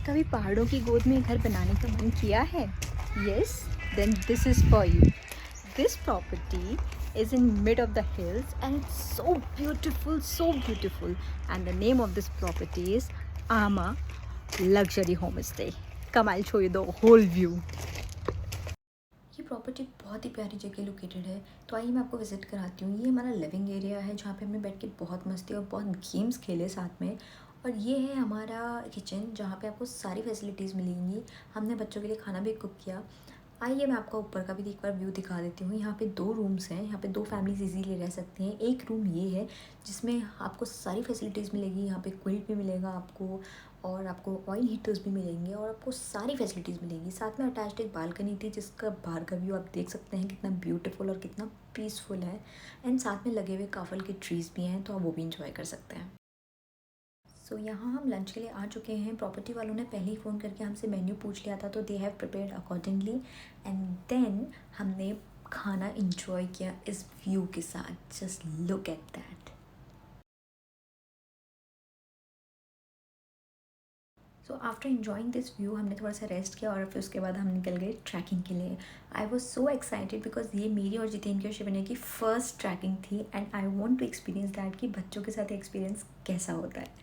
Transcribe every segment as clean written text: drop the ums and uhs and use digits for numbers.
कभी पहाड़ों की गोद में घर बनाने का मन किया है? Yes? Then this is for you. This property is in mid of the hills and it's so beautiful, so beautiful. And the name of this property is Ama Luxury Homestay. Come, I'll show you the whole view. ये property बहुत ही प्यारी जगह located है, तो आइए मैं आपको visit कराती हूँ। ये हमारा लिविंग एरिया है जहाँ पे हमने बैठ के बहुत मस्ती और बहुत गेम्स खेले साथ में। और ये है हमारा किचन जहाँ पे आपको सारी फैसिलिटीज़ मिलेंगी। हमने बच्चों के लिए खाना भी कुक किया। आइए मैं आपको ऊपर का भी एक बार व्यू दिखा देती हूँ। यहाँ पे 2 रूम्स हैं, यहाँ पे 2 फैमिलीज़ इजीली रह सकती हैं। एक रूम ये है जिसमें आपको सारी फैसिलिटीज़ मिलेगी। यहाँ पे क्विल्ट भी मिलेगा आपको और आपको ऑयल हीटर्स भी मिलेंगे और आपको सारी फैसिलिटीज़ मिलेंगी। साथ में अटैच्ड एक बालकनी थी जिसका बाहर का व्यू आप देख सकते हैं कितना ब्यूटीफुल और कितना पीसफुल है। एंड साथ में लगे हुए काफ़ल के ट्रीज़ भी हैं, तो आप वो भी इंजॉय कर सकते हैं। सो यहाँ हम लंच के लिए आ चुके हैं। प्रॉपर्टी वालों ने पहले ही फ़ोन करके हमसे मेन्यू पूछ लिया था, तो they have prepared accordingly. And then हमने खाना इंजॉय किया इस व्यू के साथ। Just look at that. So after enjoying this view हमने थोड़ा सा रेस्ट किया और फिर उसके बाद हम निकल गए ट्रैकिंग के लिए। I was so excited because ये मेरी और जितेंद्र और शिवन्या की फ़र्स्ट ट्रैकिंग थी and I want to experience that कि बच्चों के साथ एक्सपीरियंस कैसा होता है।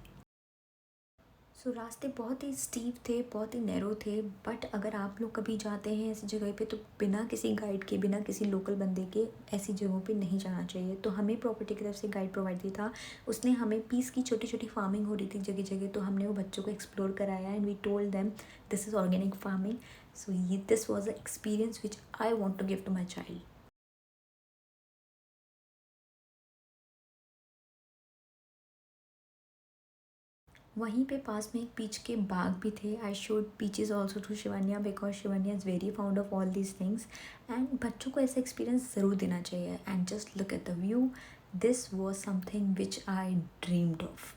सो रास्ते बहुत ही स्टीप थे, बहुत ही नैरो थे, बट अगर आप लोग कभी जाते हैं ऐसी जगह पे तो बिना किसी गाइड के, बिना किसी लोकल बंदे के ऐसी जगहों पे नहीं जाना चाहिए। तो हमें प्रॉपर्टी की तरफ से गाइड प्रोवाइड किया था। उसने हमें पीस की छोटी छोटी फार्मिंग हो रही थी जगह जगह, तो हमने वो बच्चों को एक्सप्लोर कराया and we told them this is organic farming. So ये this was a experience which I want to give to my child. वहीं पे पास में एक पीच के बाग भी थे। I showed peaches also to Shivanya because Shivanya is very fond of all these things. And बच्चों को ऐसा एक्सपीरियंस ज़रूर देना चाहिए। And just look at the view, this was something which I dreamed of.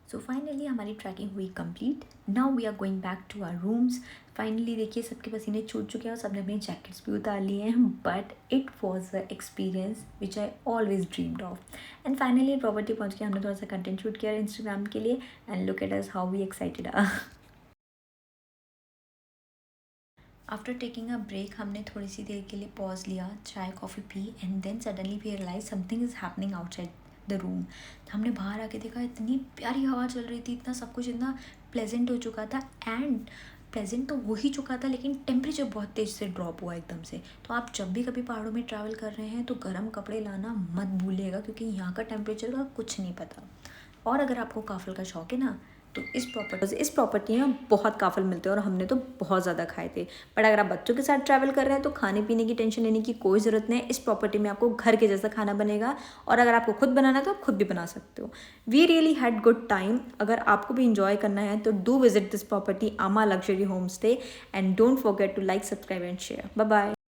So finally हमारी ट्रैकिंग हुई complete. Now we are going back to our rooms. Finally देखिए सबके पसीने छूट चुके हैं और सबने अपनी जैकेट्स भी उतार लिए हैं, but it was a experience which I always dreamed of. And finally property पहुंच के हमने थोड़ा सा कंटेंट शूट किया इंस्टाग्राम के लिए। And look at us how we excited are. After taking a break हमने थोड़ी सी देर के लिए पॉज लिया, चाय कॉफ़ी पी and then suddenly we realise something is happening outside the room. हमने बाहर आके देखा, इतनी प्यारी हवा चल रही थी, इतना सब कुछ इतना प्लेजेंट हो चुका था। एंड प्लेजेंट तो हो ही चुका था लेकिन टेम्परेचर बहुत तेज़ से ड्रॉप हुआ एकदम से। तो आप जब भी कभी पहाड़ों में ट्रैवल कर रहे हैं तो गर्म कपड़े लाना मत भूलिएगा, क्योंकि यहाँ का टेम्परेचर का कुछ नहीं पता। और अगर आपको काफ़ल का शौक है ना, तो इस प्रॉपर्टी में बहुत काफ़ल मिलते हैं और हमने तो बहुत ज़्यादा खाए थे। बट अगर आप बच्चों के साथ ट्रैवल कर रहे हैं तो खाने पीने की टेंशन लेने की कोई ज़रूरत नहीं है। इस प्रॉपर्टी में आपको घर के जैसा खाना बनेगा और अगर आपको खुद बनाना है तो आप खुद भी बना सकते हो। We really had good time. अगर आपको भी इंजॉय करना है तो do visit this property, Aama luxury home stay. And don't forget to like, subscribe and share. Bye bye.